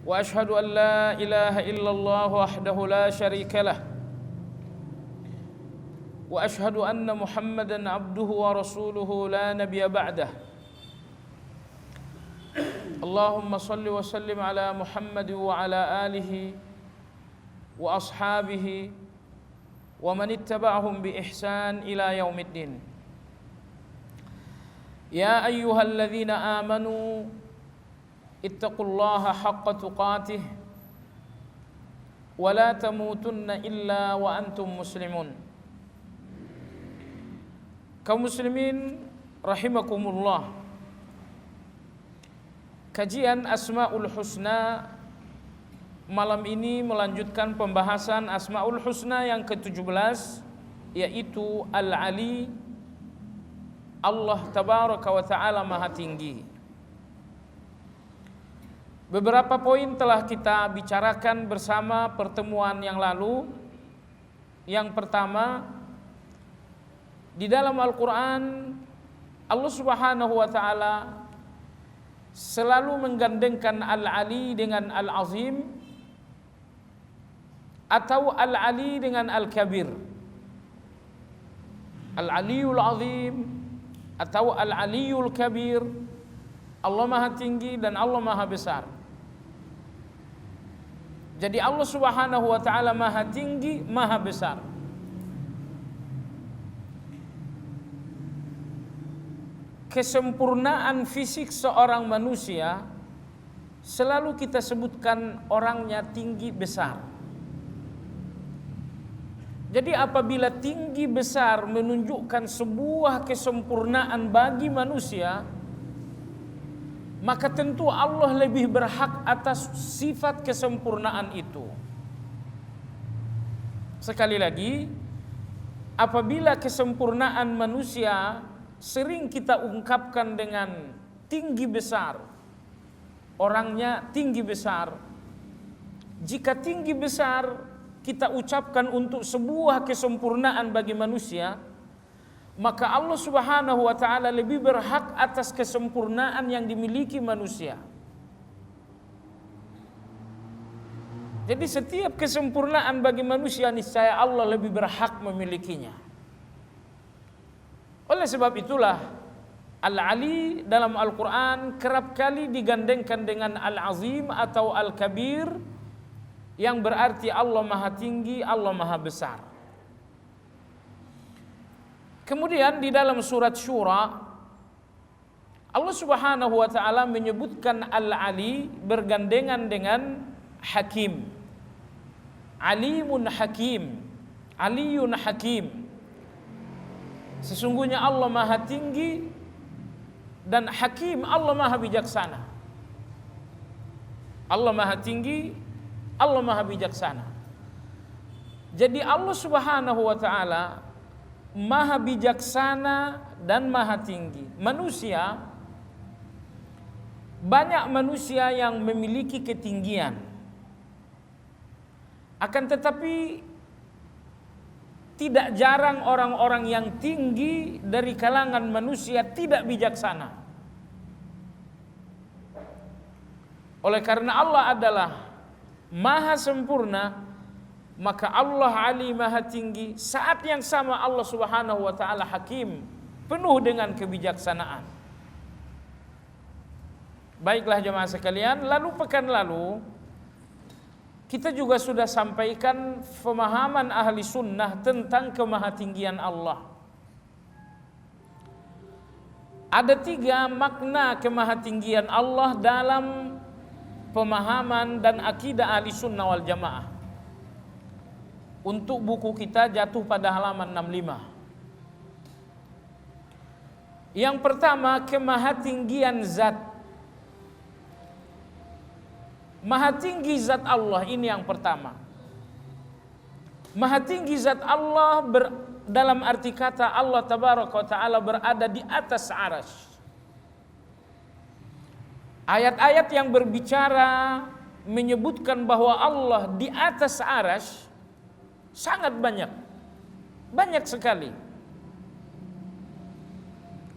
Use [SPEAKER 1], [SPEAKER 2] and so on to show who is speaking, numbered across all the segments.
[SPEAKER 1] وأشهد أن لا إله إلا الله وحده لا شريك له وأشهد أن محمدا عبده ورسوله لا نبي بعده اللهم صل وسلم على محمد وعلى آله وأصحابه ومن اتبعهم بإحسان إلى يوم الدين يا أيها الذين آمنوا اتقوا الله حق تقاته ولا تموتن إلا وأنتم مسلمون. Kaum muslimin rahimakumullah, kajian Asmaul Husna malam ini melanjutkan pembahasan Asmaul Husna yang ke-17, yaitu Al-Ali, Allah Tabaraka wa Ta'ala Maha Tinggi. Beberapa poin telah kita bicarakan bersama pertemuan yang lalu. Yang pertama, di dalam Al-Quran Allah Subhanahu wa Ta'ala selalu menggandengkan Al-Ali dengan Al-Azim atau Al-Ali dengan Al-Kabir. Al-Aliyul Azim atau Al-Aliyul Kabir, Allah Maha Tinggi dan Allah Maha Besar. Jadi Allah Subhanahu wa Ta'ala Maha Tinggi, Maha Besar. Kesempurnaan fisik seorang manusia selalu kita sebutkan orangnya tinggi besar. Jadi apabila tinggi besar menunjukkan sebuah kesempurnaan bagi manusia, maka tentu Allah lebih berhak atas sifat kesempurnaan itu. Sekali lagi, apabila kesempurnaan manusia sering kita ungkapkan dengan tinggi besar, orangnya tinggi besar. Jika tinggi besar kita ucapkan untuk sebuah kesempurnaan bagi manusia, maka Allah Subhanahu wa Ta'ala lebih berhak atas kesempurnaan yang dimiliki manusia. Jadi setiap kesempurnaan bagi manusia niscaya Allah lebih berhak memilikinya. Oleh sebab itulah Al-Ali dalam Al-Quran kerap kali digandengkan dengan Al-Azim atau Al-Kabir, yang berarti Allah Maha Tinggi, Allah Maha Besar. Kemudian di dalam surat Syura Allah Subhanahu wa Ta'ala menyebutkan Al-Ali bergandengan dengan Hakim. Alimun Hakim, Aliyun Hakim. Sesungguhnya Allah Maha Tinggi dan Hakim, Allah Maha Bijaksana. Allah Maha Tinggi, Allah Maha Bijaksana. Jadi Allah Subhanahu wa Ta'ala Maha Bijaksana dan Maha Tinggi. Manusia, banyak manusia yang memiliki ketinggian, akan tetapi tidak jarang orang-orang yang tinggi dari kalangan manusia tidak bijaksana. Oleh karena Allah adalah Maha Sempurna, maka Allah Ali Maha Tinggi, saat yang sama Allah Subhanahu wa Ta'ala Hakim, penuh dengan kebijaksanaan. Baiklah jemaah sekalian, lalu pekan lalu kita juga sudah sampaikan pemahaman ahli sunnah tentang kemahatinggian Allah. Ada 3 makna kemahatinggian Allah dalam pemahaman dan akidah ahli sunnah wal jamaah. Untuk buku kita jatuh pada halaman 65. Yang pertama, kemahatinggian zat. Maha tinggi zat Allah, ini yang pertama. Maha tinggi zat Allah dalam arti kata Allah Tabaraka wa Ta'ala berada di atas arasy. Ayat-ayat yang berbicara menyebutkan bahwa Allah di atas arasy sangat banyak. Banyak sekali.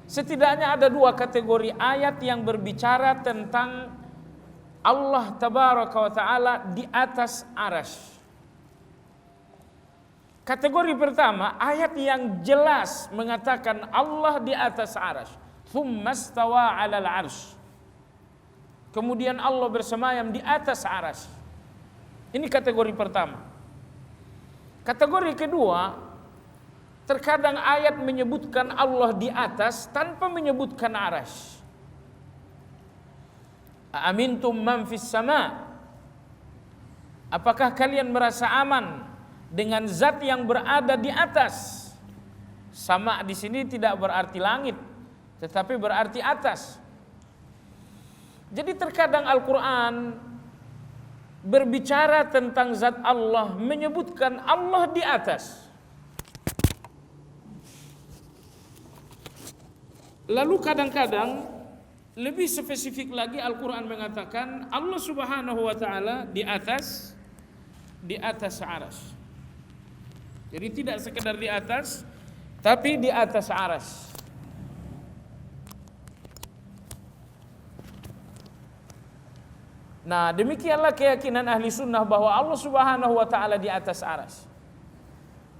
[SPEAKER 1] Setidaknya ada 2 kategori ayat yang berbicara tentang Allah tabaraka wa ta'ala di atas arasy. Kategori pertama, ayat yang jelas mengatakan Allah di atas arasy. Tsumma stawa 'alal 'arsy. Kemudian Allah bersemayam di atas arasy. Ini kategori pertama. Kategori kedua, terkadang ayat menyebutkan Allah di atas tanpa menyebutkan arasy. Amintum man fis sama. Apakah kalian merasa aman dengan zat yang berada di atas? Sama di sini tidak berarti langit, tetapi berarti atas. Jadi terkadang Al-Quran berbicara tentang zat Allah, menyebutkan Allah di atas. Lalu kadang-kadang lebih spesifik lagi Al-Quran mengatakan Allah subhanahu wa ta'ala di atas arasy. Jadi tidak sekedar di atas, tapi di atas arasy. Nah, demikianlah keyakinan ahli sunnah bahwa Allah subhanahu wa ta'ala di atas arasy.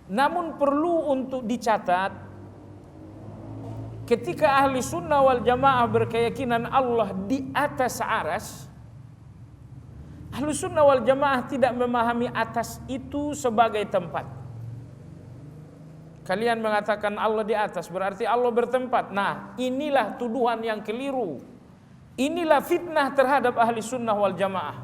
[SPEAKER 1] Namun perlu untuk dicatat, ketika ahli sunnah wal jamaah berkeyakinan Allah di atas arasy, ahli sunnah wal jamaah tidak memahami atas itu sebagai tempat. Kalian mengatakan Allah di atas berarti Allah bertempat. Nah, inilah tuduhan yang keliru. Inilah fitnah terhadap ahli sunnah wal jamaah.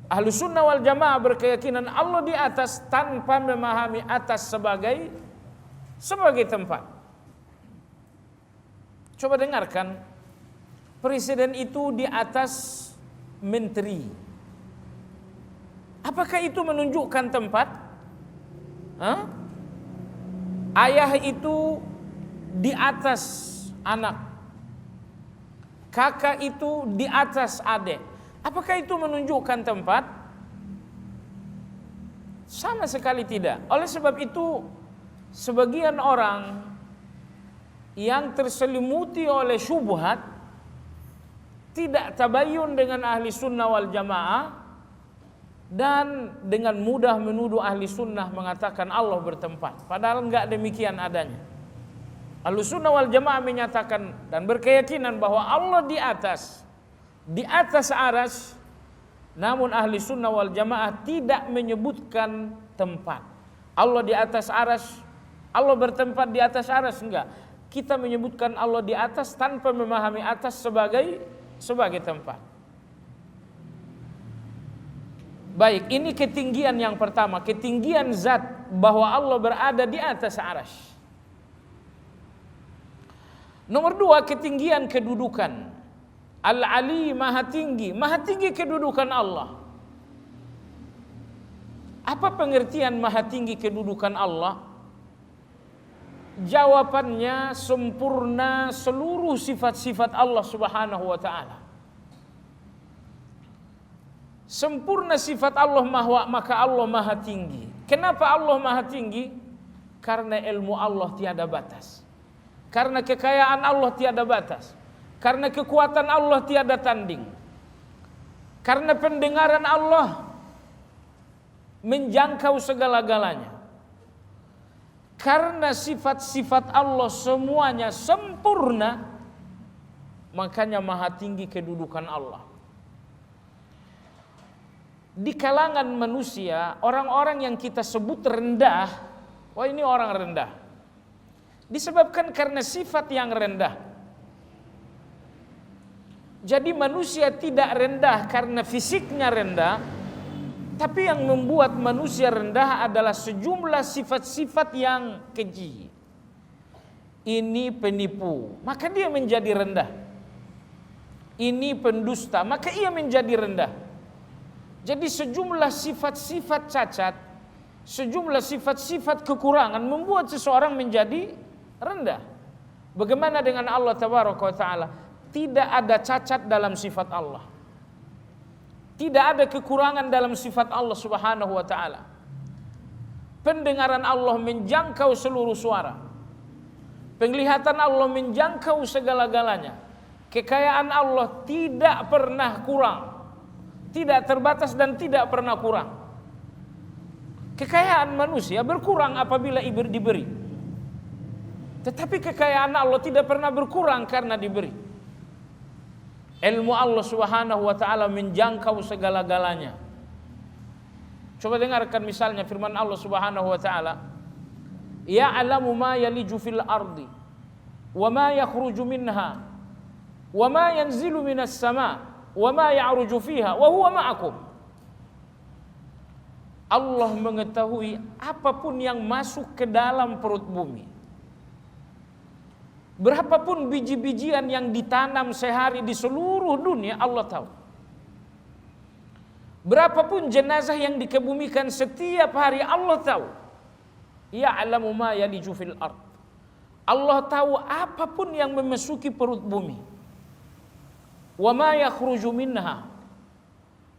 [SPEAKER 1] Ahli sunnah wal jamaah berkeyakinan Allah di atas tanpa memahami atas sebagai tempat. Coba dengarkan, presiden itu di atas menteri. Apakah itu menunjukkan tempat? Ayah itu di atas anak. Kakak itu di atas adik. Apakah itu menunjukkan tempat? Sama sekali tidak. Oleh sebab itu, sebagian orang yang terselimuti oleh syubhat tidak tabayun dengan ahli sunnah wal jamaah dan dengan mudah menuduh ahli sunnah mengatakan Allah bertempat, padahal enggak demikian adanya. Ahli sunnah wal jamaah menyatakan dan berkeyakinan bahwa Allah di atas arasy, namun ahli sunnah wal jamaah tidak menyebutkan tempat. Allah di atas arasy, Allah bertempat di atas arasy, enggak. Kita menyebutkan Allah di atas tanpa memahami atas sebagai tempat. Baik, ini ketinggian yang pertama, ketinggian zat bahwa Allah berada di atas arasy. Nomor dua, ketinggian kedudukan. Al-Ali, maha tinggi kedudukan Allah. Apa pengertian maha tinggi kedudukan Allah? Jawabannya sempurna seluruh sifat-sifat Allah subhanahu wa ta'ala. Sempurna sifat Allah maka Allah maha tinggi. Kenapa Allah maha tinggi? Karena ilmu Allah tiada batas. Karena kekayaan Allah tiada batas. Karena kekuatan Allah tiada tanding. Karena pendengaran Allah menjangkau segala-galanya. Karena sifat-sifat Allah semuanya sempurna, makanya maha tinggi kedudukan Allah. Di kalangan manusia, orang-orang yang kita sebut rendah, wah ini orang rendah, disebabkan karena sifat yang rendah. Jadi manusia tidak rendah karena fisiknya rendah, tapi yang membuat manusia rendah adalah sejumlah sifat-sifat yang keji. Ini penipu, maka dia menjadi rendah. Ini pendusta, maka ia menjadi rendah. Jadi sejumlah sifat-sifat cacat, sejumlah sifat-sifat kekurangan membuat seseorang menjadi rendah. Bagaimana dengan Allah tabaraka wa ta'ala? Tidak ada cacat dalam sifat Allah. Tidak ada kekurangan dalam sifat Allah subhanahu wa ta'ala. Pendengaran Allah menjangkau seluruh suara. Penglihatan Allah menjangkau segala-galanya. Kekayaan Allah tidak pernah kurang, tidak terbatas dan tidak pernah kurang. Kekayaan manusia berkurang apabila diberi, tetapi kekayaan Allah tidak pernah berkurang karena diberi. Ilmu Allah Subhanahu wa taala menjangkau segala-galanya. Coba dengarkan misalnya firman Allah Subhanahu wa taala, "Ya'lamu ma yaliju fil ardi wa ma yakhruju minha wa ma yanzilu minas sama wa ma ya'ruju fiha wa huwa ma'akum." Allah mengetahui apapun yang masuk ke dalam perut bumi. Berapapun biji-bijian yang ditanam sehari di seluruh dunia, Allah tahu. Berapapun jenazah yang dikebumikan setiap hari, Allah tahu. Ya'lamu ma yaliju fil ard. Allah tahu apapun yang memasuki perut bumi. Wa ma yakhruju minha.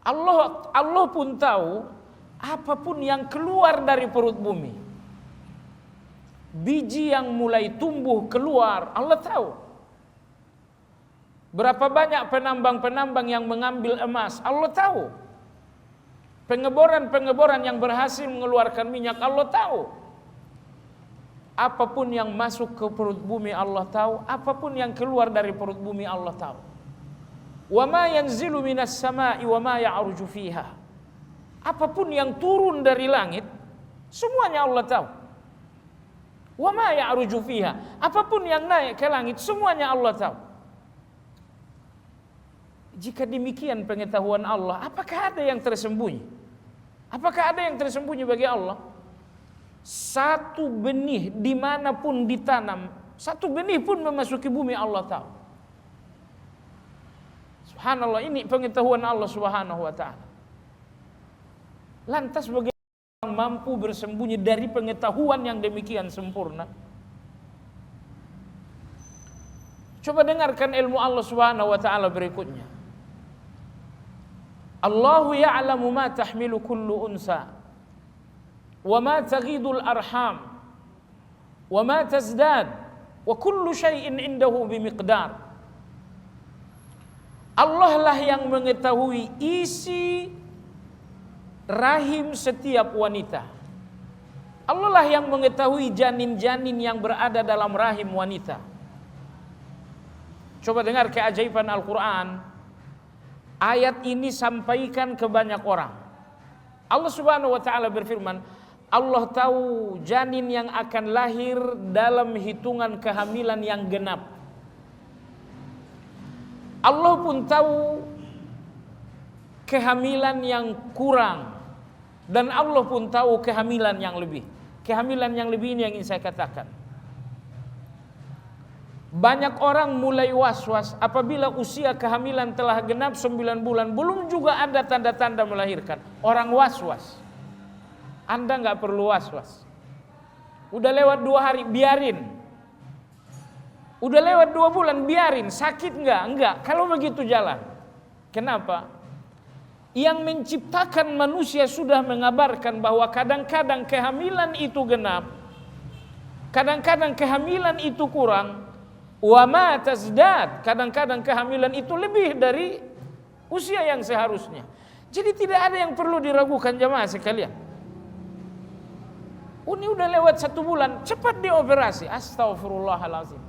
[SPEAKER 1] Allah pun tahu apapun yang keluar dari perut bumi. Biji yang mulai tumbuh keluar, Allah tahu. Berapa banyak penambang-penambang yang mengambil emas, Allah tahu. Pengeboran-pengeboran yang berhasil mengeluarkan minyak, Allah tahu. Apapun yang masuk ke perut bumi, Allah tahu. Apapun yang keluar dari perut bumi, Allah tahu. Wa ma yanzilu minas sama'i wa ma ya'ruju fiha. Apapun yang turun dari langit, semuanya Allah tahu. Wa ma ya'ruju fiha. Apapun yang naik ke langit, semuanya Allah tahu. Jika demikian pengetahuan Allah, apakah ada yang tersembunyi? Apakah ada yang tersembunyi bagi Allah? Satu benih dimanapun ditanam, satu benih pun memasuki bumi, Allah tahu. Subhanallah, ini pengetahuan Allah Subhanahu wa ta'ala. Lantas bagaimana orang mampu bersembunyi dari pengetahuan yang demikian sempurna? Coba dengarkan ilmu Allah Subhanahu wa ta'ala berikutnya. Allahu ya'lamu ma tahmilu kullu unsa wa ma taghidul arham wa ma tazdad wa kullu syai'in indahu bimiqdar. Allah lah yang mengetahui isi rahim setiap wanita. Allah lah yang mengetahui janin-janin yang berada dalam rahim wanita. Coba dengar keajaiban Al-Quran. Ayat ini sampaikan ke banyak orang. Allah Subhanahu wa ta'ala berfirman, Allah tahu janin yang akan lahir dalam hitungan kehamilan yang genap. Allah pun tahu kehamilan yang kurang, dan Allah pun tahu kehamilan yang lebih. Kehamilan yang lebih ini yang ingin saya katakan. Banyak orang mulai was-was apabila usia kehamilan telah genap 9 bulan, belum juga ada tanda-tanda melahirkan. Orang was-was. Anda nggak perlu was-was. Udah lewat 2 hari, biarin. Udah lewat 2 bulan, biarin. Sakit enggak? Enggak. Kalau begitu jalan. Kenapa? Yang menciptakan manusia sudah mengabarkan bahwa kadang-kadang kehamilan itu genap, kadang-kadang kehamilan itu kurang, wa ma tazdad, kadang-kadang kehamilan itu lebih dari usia yang seharusnya. Jadi tidak ada yang perlu diragukan jamaah sekalian. Ini udah lewat 1 bulan, cepat dioperasi. Astagfirullahalazim.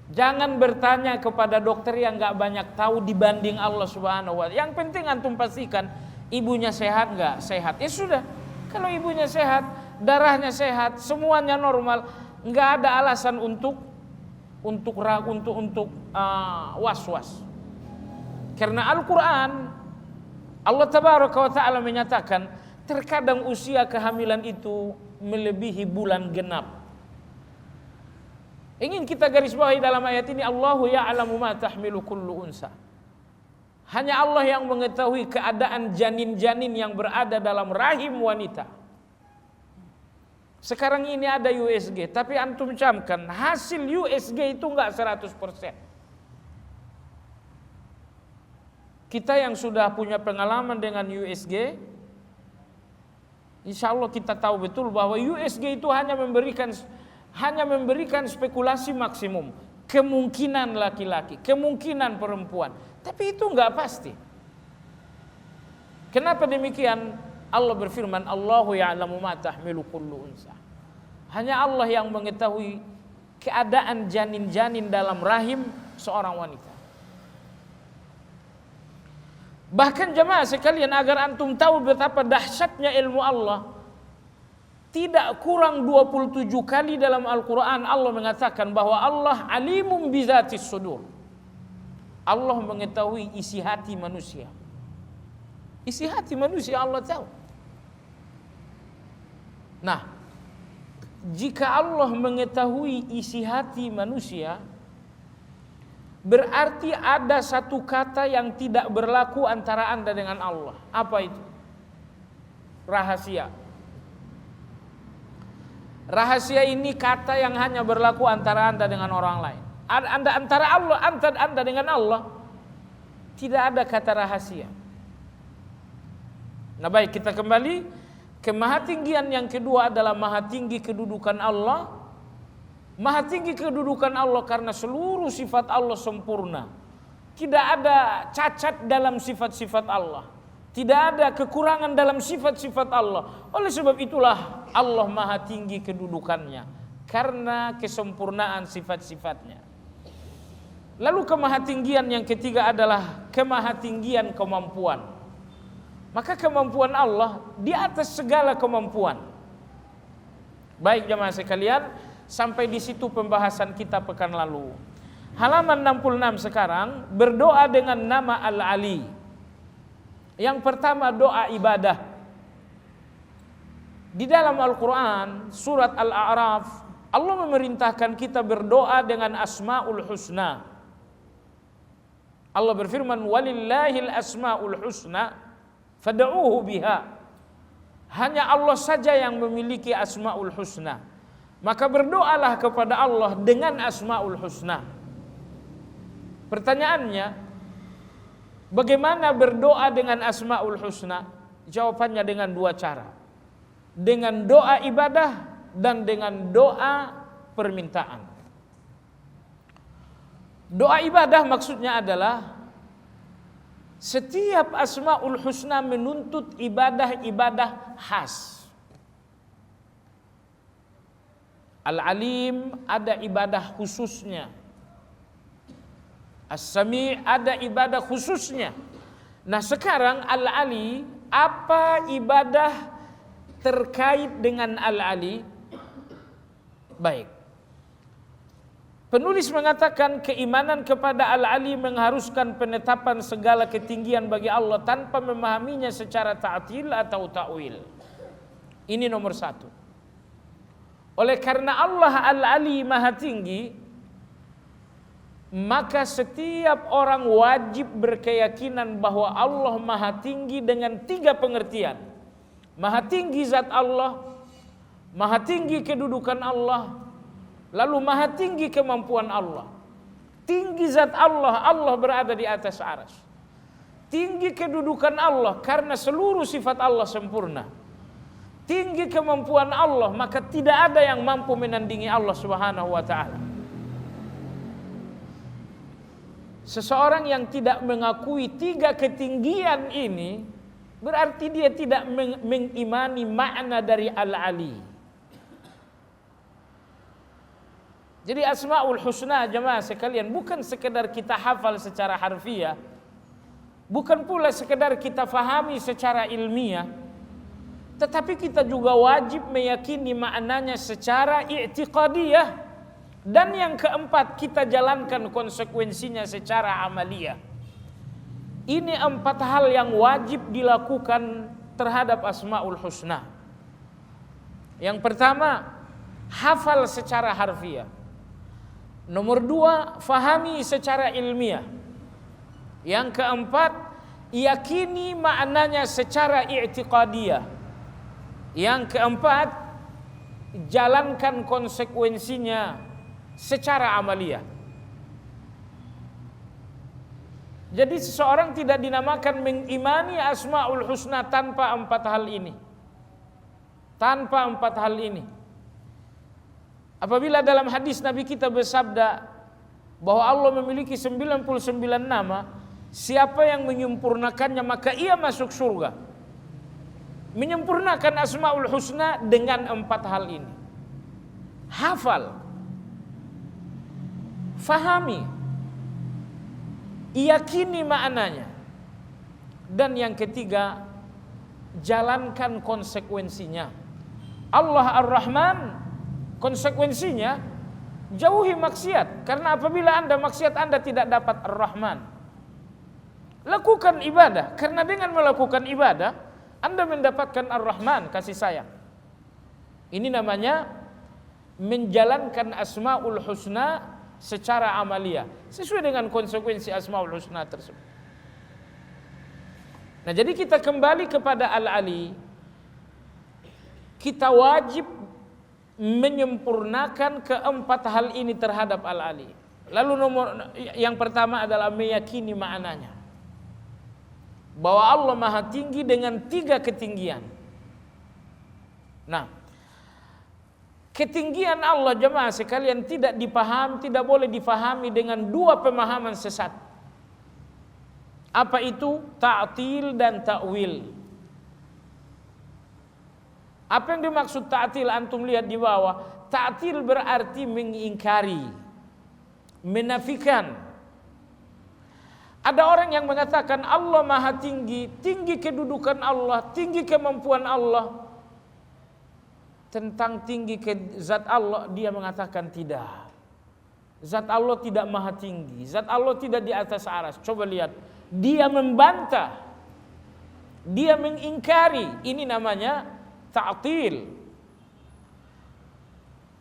[SPEAKER 1] Jangan bertanya kepada dokter yang gak banyak tahu dibanding Allah Subhanahu wa ta'ala. Yang penting antum pastikan ibunya sehat gak? Sehat. Ya sudah. Kalau ibunya sehat, darahnya sehat, semuanya normal, gak ada alasan untuk was-was. Karena Al-Quran, Allah Tabaraka wa ta'ala menyatakan, terkadang usia kehamilan itu melebihi bulan genap. Ingin kita garis bawahi dalam ayat ini, Allahu ya'lamu ma tahmilu kullu unsa. Hanya Allah yang mengetahui keadaan janin-janin yang berada dalam rahim wanita. Sekarang ini ada USG, tapi antum camkan, hasil USG itu enggak 100%. Kita yang sudah punya pengalaman dengan USG, insya Allah kita tahu betul bahwa USG itu hanya memberikan spekulasi maksimum. kemungkinan laki-laki, kemungkinan perempuan, tapi itu enggak pasti. Kenapa demikian? Allah berfirman, Allahu ya'lamu ma tahmilu kullu unsa. Hanya Allah yang mengetahui keadaan janin-janin dalam rahim seorang wanita. Bahkan jemaah sekalian, agar antum tahu betapa dahsyatnya ilmu Allah, tidak kurang 27 kali dalam Al-Quran Allah mengatakan bahwa Allah alimum bizatis sudur. Allah mengetahui isi hati manusia. Isi hati manusia Allah tahu. Nah, jika Allah mengetahui isi hati manusia, berarti ada satu kata yang tidak berlaku antara Anda dengan Allah. Apa itu? Rahasia. Rahasia ini kata yang hanya berlaku antara Anda dengan orang lain. Antara Anda dengan Allah tidak ada kata rahasia. Nah baik, kita kembali ke mahatinggian yang kedua adalah maha tinggi kedudukan Allah. Maha tinggi kedudukan Allah karena seluruh sifat Allah sempurna. Tidak ada cacat dalam sifat-sifat Allah. Tidak ada kekurangan dalam sifat-sifat Allah. Oleh sebab itulah Allah maha tinggi kedudukannya, karena kesempurnaan sifat-sifatnya. Lalu kemahatinggian yang ketiga adalah kemahatinggian kemampuan. Maka kemampuan Allah di atas segala kemampuan. Baik jemaah sekalian, sampai di situ pembahasan kita pekan lalu. Halaman 66 sekarang, berdoa dengan nama Al-Ali. Yang pertama doa ibadah. Di dalam Al-Quran surat Al-A'raf, Allah memerintahkan kita berdoa dengan Asma'ul Husna. Allah berfirman, walillahil asma'ul husna fad'uuhu biha. Hanya Allah saja yang memiliki Asma'ul Husna. Maka berdoalah kepada Allah dengan Asma'ul Husna. Pertanyaannya, bagaimana berdoa dengan Asma'ul Husna? Jawabannya dengan dua cara. Dengan doa ibadah dan dengan doa permintaan. Doa ibadah maksudnya adalah setiap Asma'ul Husna menuntut ibadah-ibadah khas. Al-Alim ada ibadah khususnya. As-Sami' ada ibadah khususnya. Nah sekarang Al-Ali, apa ibadah terkait dengan Al-Ali? Baik. Penulis mengatakan keimanan kepada Al-Ali mengharuskan penetapan segala ketinggian bagi Allah tanpa memahaminya secara ta'til atau ta'wil. Ini nomor satu. Oleh karena Allah Al-Ali maha tinggi, maka setiap orang wajib berkeyakinan bahwa Allah maha tinggi dengan tiga pengertian. Maha tinggi zat Allah, maha tinggi kedudukan Allah, lalu maha tinggi kemampuan Allah. Tinggi zat Allah, Allah berada di atas arsy. Tinggi kedudukan Allah karena seluruh sifat Allah sempurna. Tinggi kemampuan Allah, maka tidak ada yang mampu menandingi Allah Subhanahu wa ta'ala. Seseorang yang tidak mengakui tiga ketinggian ini, berarti dia tidak mengimani makna dari Al-Ali. Jadi Asma'ul Husna jemaah sekalian bukan sekedar kita hafal secara harfiah, bukan pula sekedar kita fahami secara ilmiah, tetapi kita juga wajib meyakini maknanya secara i'tiqadiyah, dan yang keempat kita jalankan konsekuensinya secara amaliyah. Ini empat hal yang wajib dilakukan terhadap Asma'ul Husna. Yang pertama, hafal secara harfiah. Nomor dua, fahami secara ilmiah. Yang keempat, yakini maknanya secara i'tiqadiyah. Yang keempat, jalankan konsekuensinya secara amaliyah. Jadi seseorang tidak dinamakan mengimani Asma'ul Husna tanpa empat hal ini. Tanpa empat hal ini. Apabila dalam hadis Nabi kita bersabda, bahwa Allah memiliki 99 nama, siapa yang menyempurnakannya maka ia masuk surga. Menyempurnakan Asmaul Husna dengan 4 hal ini. Hafal, fahami, yakini maknanya, dan yang ketiga, jalankan konsekuensinya. Allah Ar-Rahman, konsekuensinya jauhi maksiat, karena apabila Anda maksiat Anda tidak dapat Ar-Rahman. Lakukan ibadah, karena dengan melakukan ibadah Anda mendapatkan Ar-Rahman, kasih sayang. Ini namanya menjalankan Asmaul Husna secara amaliyah, sesuai dengan konsekuensi Asmaul Husna tersebut. Nah, jadi kita kembali kepada Al-Ali, kita wajib menyempurnakan 4 hal ini terhadap Al-Ali. Lalu yang pertama adalah meyakini maknanya, bahwa Allah Maha Tinggi dengan 3 ketinggian. Nah, ketinggian Allah jemaah sekalian tidak boleh difahami dengan 2 pemahaman sesat. Apa itu? Ta'til dan ta'wil. Apa yang dimaksud ta'til? Antum lihat di bawah. Ta'til berarti mengingkari, menafikan. Ada orang yang mengatakan Allah Maha Tinggi, tinggi kedudukan Allah, tinggi kemampuan Allah. Tentang tinggi zat Allah dia mengatakan tidak. Zat Allah tidak maha tinggi, zat Allah tidak di atas aras. Coba lihat, dia membantah, dia mengingkari. Ini namanya ta'til.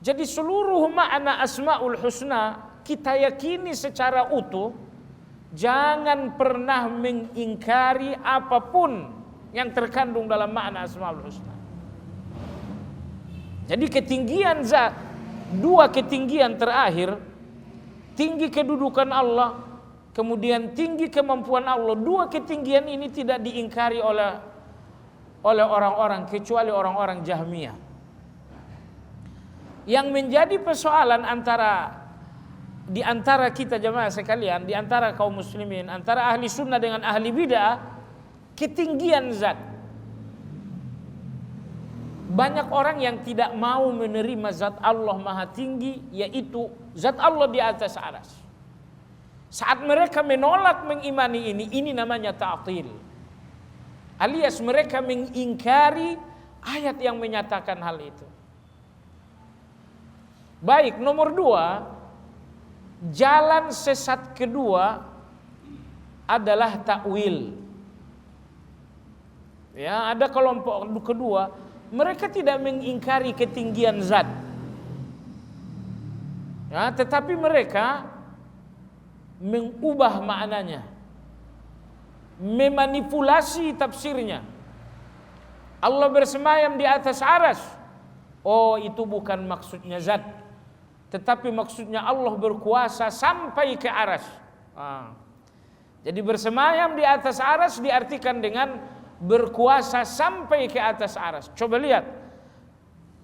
[SPEAKER 1] Jadi seluruh makna Asmaul Husna kita yakini secara utuh. Jangan pernah mengingkari apapun yang terkandung dalam makna Asmaul Husna. Jadi ketinggian zat, 2 ketinggian terakhir, tinggi kedudukan Allah, kemudian tinggi kemampuan Allah. 2 ketinggian ini tidak diingkari oleh orang-orang kecuali orang-orang Jahmiyah. Yang menjadi persoalan di antara kita jemaah sekalian, di antara kaum muslimin, antara ahli sunnah dengan ahli bid'ah, ketinggian zat. Banyak orang yang tidak mau menerima zat Allah Maha Tinggi, yaitu zat Allah di atas aras. Saat mereka menolak mengimani ini namanya ta'til. Alias mereka mengingkari ayat yang menyatakan hal itu. Baik, nomor 2, jalan sesat kedua adalah ta'wil. Ya, ada kelompok kedua, mereka tidak mengingkari ketinggian zat. Ya, tetapi mereka mengubah maknanya, memanipulasi tafsirnya. Allah bersemayam di atas aras. Oh, itu bukan maksudnya zat, tetapi maksudnya Allah berkuasa sampai ke aras. Jadi bersemayam di atas aras diartikan dengan berkuasa sampai ke atas aras. Coba lihat,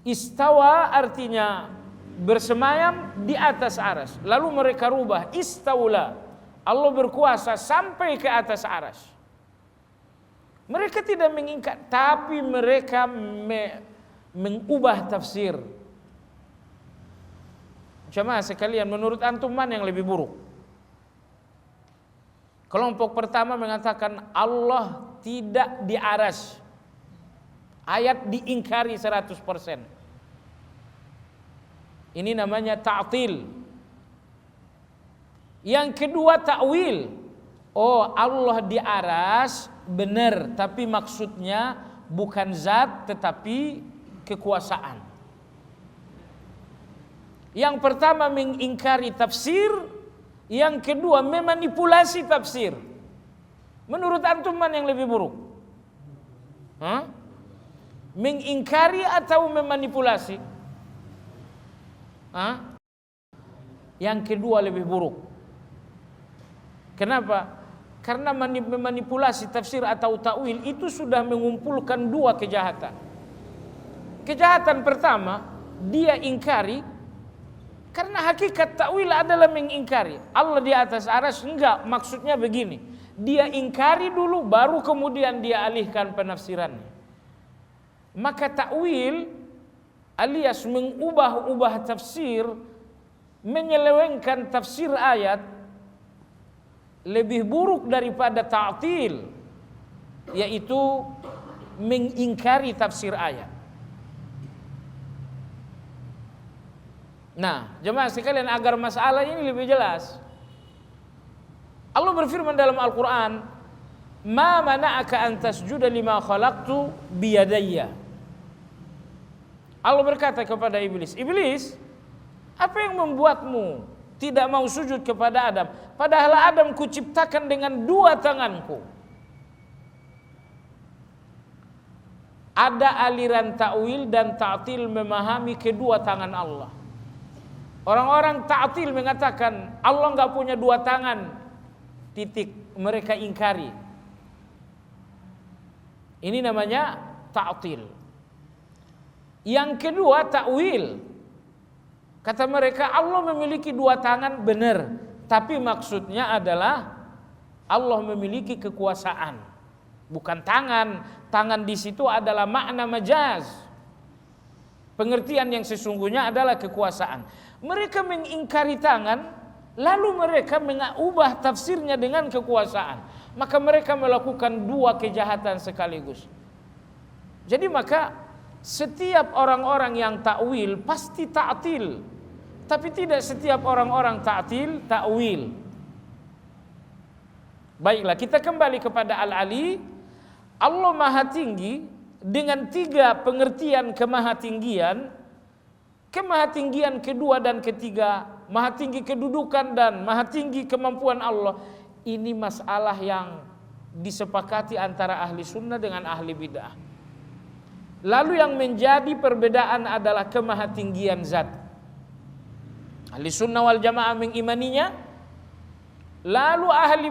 [SPEAKER 1] istawa artinya bersemayam di atas aras. Lalu mereka rubah istaula, Allah berkuasa sampai ke atas aras. Mereka tidak mengingkar, tapi mereka mengubah tafsir. Jemaah sekalian, menurut antum mana yang lebih buruk? Kelompok pertama mengatakan Allah tidak di aras. Ayat diingkari 100%. Ini namanya ta'til. Yang kedua ta'wil. Oh, Allah di aras benar, tapi maksudnya bukan zat tetapi kekuasaan. Yang pertama mengingkari tafsir, yang kedua memanipulasi tafsir. Menurut antum mana yang lebih buruk? Mengingkari atau memanipulasi? Yang kedua lebih buruk. Kenapa? Karena memanipulasi tafsir atau ta'wil itu sudah mengumpulkan 2 kejahatan. Kejahatan pertama, dia ingkari Karena hakikat ta'wil adalah mengingkari. Allah di atas arsy, enggak, maksudnya begini. Dia ingkari dulu baru kemudian dia alihkan penafsirannya. Maka ta'wil alias mengubah-ubah tafsir, menyelewengkan tafsir ayat lebih buruk daripada ta'til, yaitu mengingkari tafsir ayat. Nah, jemaah sekalian, agar masalah ini lebih jelas, Allah berfirman dalam Al-Quran, "Ma mana'aka an tasjuda lima khalaqtu biyadayya." Allah berkata kepada iblis, "Iblis, apa yang membuatmu tidak mau sujud kepada Adam? Padahal Adam kuciptakan dengan dua tanganku." Ada aliran ta'wil dan ta'til memahami kedua tangan Allah. Orang-orang ta'til mengatakan Allah enggak punya dua tangan. Titik, mereka ingkari. Ini namanya ta'til. Yang kedua ta'wil. Kata mereka Allah memiliki dua tangan, benar, tapi maksudnya adalah Allah memiliki kekuasaan, bukan tangan. Tangan di situ adalah makna majaz. Pengertian yang sesungguhnya adalah kekuasaan. Mereka mengingkari tangan, lalu mereka mengubah tafsirnya dengan kekuasaan. Maka mereka melakukan dua kejahatan sekaligus. Jadi maka setiap orang-orang yang ta'wil pasti ta'til, tapi tidak setiap orang-orang ta'til ta'wil. Baiklah, kita kembali kepada Al-Ali. Allah Maha Tinggi dengan tiga pengertian kemahatinggian. Kemahatinggian kedua dan ketiga, maha tinggi kedudukan dan maha tinggi kemampuan Allah. Ini masalah yang disepakati antara ahli sunnah dengan ahli bid'ah. Lalu yang menjadi perbedaan adalah kemahatinggian zat. Ahli sunnah wal jamaah mengimaninya. Lalu ahli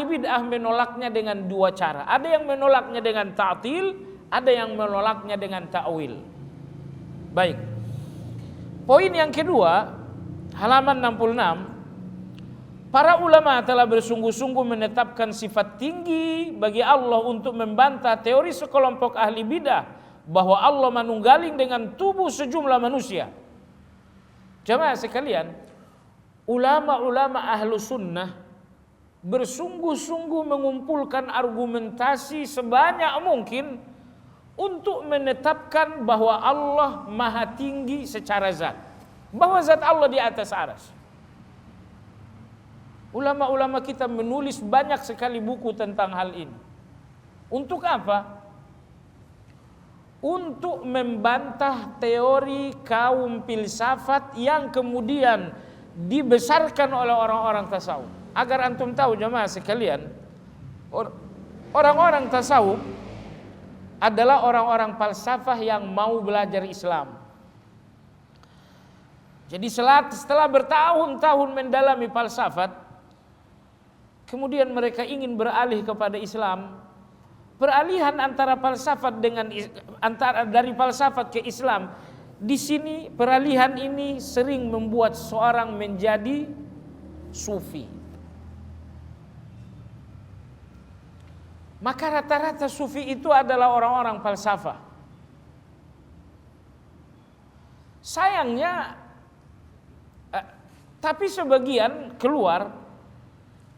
[SPEAKER 1] bid'ah menolaknya dengan dua cara. Ada yang menolaknya dengan ta'til, ada yang menolaknya dengan ta'wil. Baik. Poin yang kedua, halaman 66. Para ulama telah bersungguh-sungguh menetapkan sifat tinggi bagi Allah untuk membantah teori sekelompok ahli bidah bahwa Allah manunggaling dengan tubuh sejumlah manusia. Jemaah sekalian, ulama-ulama ahlu sunnah bersungguh-sungguh mengumpulkan argumentasi sebanyak mungkin untuk menetapkan bahwa Allah Maha Tinggi secara zat, bahwa zat Allah di atas arsy. Ulama-ulama kita menulis banyak sekali buku tentang hal ini. Untuk apa? Untuk membantah teori kaum filsafat yang kemudian dibesarkan oleh orang-orang tasawuf. Agar antum tahu jemaah sekalian, orang-orang tasawuf adalah orang-orang falsafah yang mau belajar Islam. Jadi setelah bertahun-tahun mendalami falsafat, kemudian mereka ingin beralih kepada Islam. Peralihan antara falsafat dari falsafat ke Islam, di sini peralihan ini sering membuat seorang menjadi sufi. Maka rata-rata sufi itu adalah orang-orang falsafah. Sayangnya, tapi sebagian keluar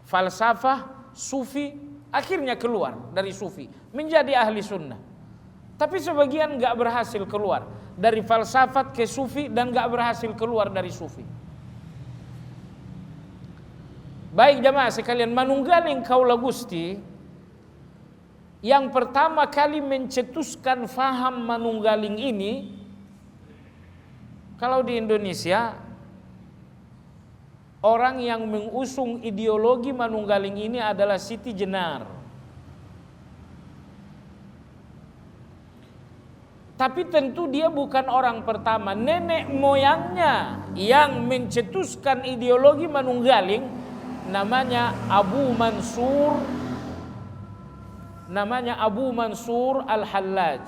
[SPEAKER 1] falsafah, sufi, akhirnya keluar dari sufi menjadi ahli sunnah. Tapi sebagian gak berhasil keluar dari falsafat ke sufi dan gak berhasil keluar dari sufi. Baik jemaah sekalian, manunggaling kaula Gusti yang pertama kali mencetuskan faham manunggaling ini, kalau di Indonesia orang yang mengusung ideologi manunggaling ini adalah Siti Jenar. Tapi tentu dia bukan orang pertama. Nenek moyangnya yang mencetuskan ideologi manunggaling namanya Abu Mansur Al-Hallaj.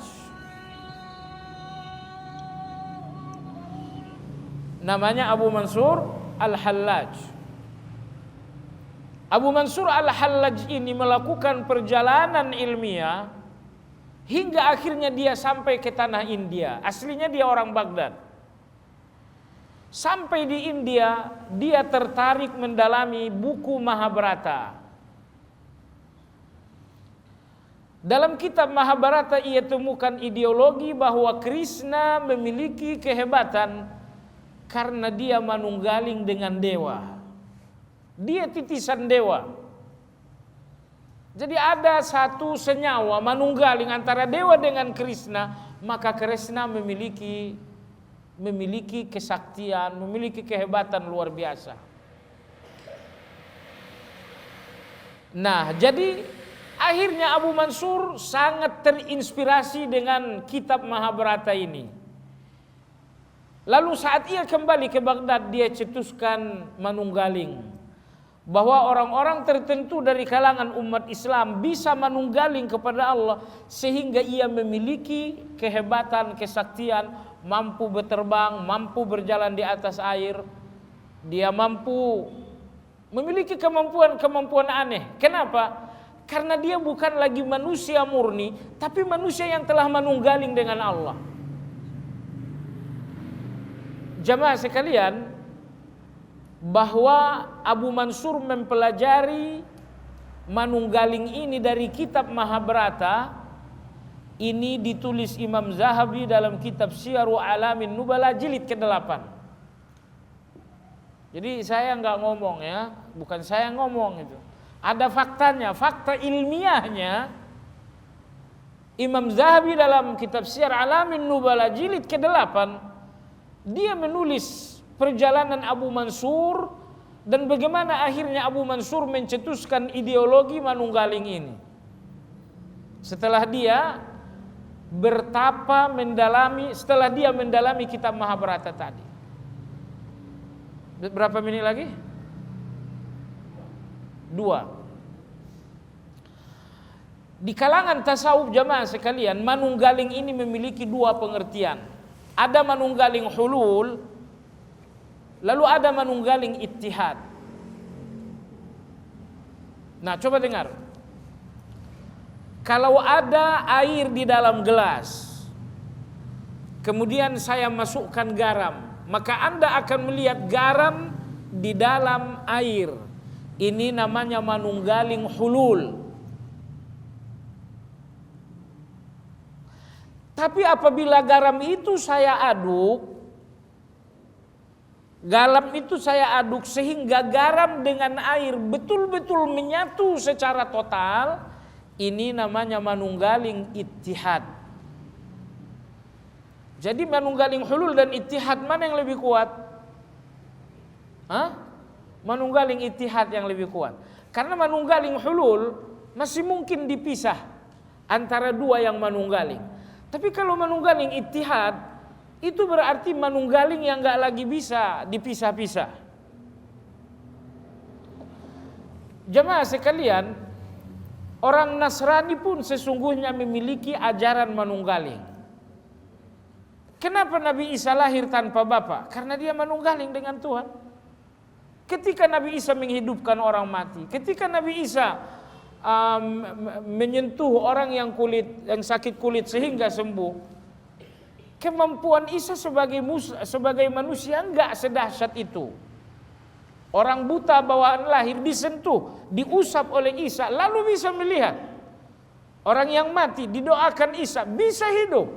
[SPEAKER 1] namanya Abu Mansur Al-Hallaj. Abu Mansur Al-Hallaj ini melakukan perjalanan ilmiah hingga akhirnya dia sampai ke tanah India. Aslinya dia orang Baghdad. Sampai di India, dia tertarik mendalami buku Mahabharata. Dalam kitab Mahabharata ia temukan ideologi bahwa Krishna memiliki kehebatan karena dia manunggaling dengan dewa. Dia titisan dewa. Jadi ada satu senyawa manunggaling antara dewa dengan Krishna, maka Krishna memiliki kesaktian, memiliki kehebatan luar biasa. Nah, jadi akhirnya Abu Mansur sangat terinspirasi dengan kitab Mahabharata ini. Lalu saat ia kembali ke Baghdad, dia cetuskan manunggaling, bahwa orang-orang tertentu dari kalangan umat Islam bisa manunggaling kepada Allah sehingga ia memiliki kehebatan, kesaktian, mampu berterbang, mampu berjalan di atas air, dia mampu memiliki kemampuan aneh. Kenapa? Karena dia bukan lagi manusia murni, tapi manusia yang telah manunggaling dengan Allah. Jamaah sekalian, bahwa Abu Mansur mempelajari manunggaling ini dari kitab Mahabharata, ini ditulis Imam Zahabi dalam kitab Syiaru Alamin Nubala jilid ke-8. Jadi saya nggak ngomong ya, bukan saya ngomong itu. Ada faktanya, fakta ilmiahnya. Imam Zahabi dalam kitab Syiar Alamin Nubala jilid ke-8, dia menulis perjalanan Abu Mansur dan bagaimana akhirnya Abu Mansur mencetuskan ideologi manunggaling ini. Setelah dia bertapa setelah dia mendalami kitab Mahabharata tadi. Berapa menit lagi? 2. Di kalangan tasawuf jamaah sekalian, manunggaling ini memiliki 2 pengertian. Ada manunggaling hulul, lalu ada manunggaling ittihad. Nah, coba dengar. Kalau ada air di dalam gelas, kemudian saya masukkan garam, maka Anda akan melihat garam di dalam air. Ini namanya manunggaling hulul. Tapi apabila garam itu saya aduk, sehingga garam dengan air betul-betul menyatu secara total, ini namanya manunggaling ittihad. Jadi manunggaling hulul dan ittihad mana yang lebih kuat? Manunggaling ittihad yang lebih kuat. Karena manunggaling hulul masih mungkin dipisah antara 2 yang manunggaling. Tapi kalau manunggaling ittihad, itu berarti manunggaling yang gak lagi bisa dipisah-pisah. Jemaah sekalian, orang Nasrani pun sesungguhnya memiliki ajaran manunggaling. Kenapa Nabi Isa lahir tanpa bapa? Karena dia manunggaling dengan Tuhan. Ketika Nabi Isa menghidupkan orang mati, ketika Nabi Isa menyentuh orang yang sakit kulit sehingga sembuh, kemampuan Isa sebagai manusia enggak sedahsyat itu. Orang buta bawaan lahir disentuh, diusap oleh Isa lalu bisa melihat. Orang yang mati didoakan Isa bisa hidup.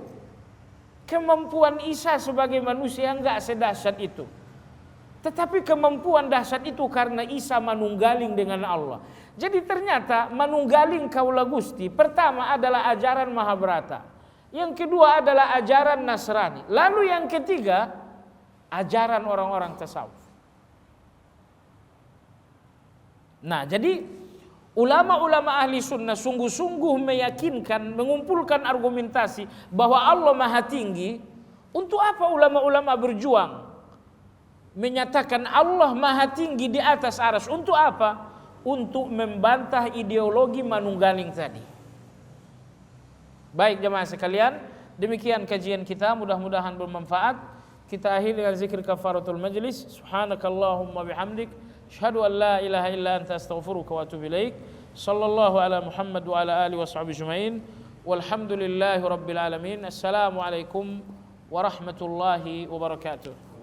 [SPEAKER 1] Kemampuan Isa sebagai manusia enggak sedahsyat itu. Tetapi kemampuan dahsyat itu karena Isa manunggaling dengan Allah. Jadi ternyata manunggaling kaula Gusti pertama adalah ajaran Mahabharata. Yang kedua adalah ajaran Nasrani. Lalu yang ketiga, ajaran orang-orang tasawuf. Nah, jadi ulama-ulama ahli sunnah sungguh-sungguh meyakinkan, mengumpulkan argumentasi bahwa Allah Maha Tinggi. Untuk apa ulama-ulama berjuang menyatakan Allah Maha Tinggi di atas arsy? Untuk apa? Untuk membantah ideologi manunggaling tadi. Baik jemaah sekalian, demikian kajian kita, mudah-mudahan bermanfaat. Kita akhiri dengan zikir kafaratul majlis. Subhanakallahumma bihamdik, asyhadu an la ilaha illa anta astaghfiruka wa atubu ilaik. Sallallahu ala Muhammad wa ala alihi washabbihi ajmain. Walhamdulillahi rabbil alamin. Assalamualaikum warahmatullahi wabarakatuh.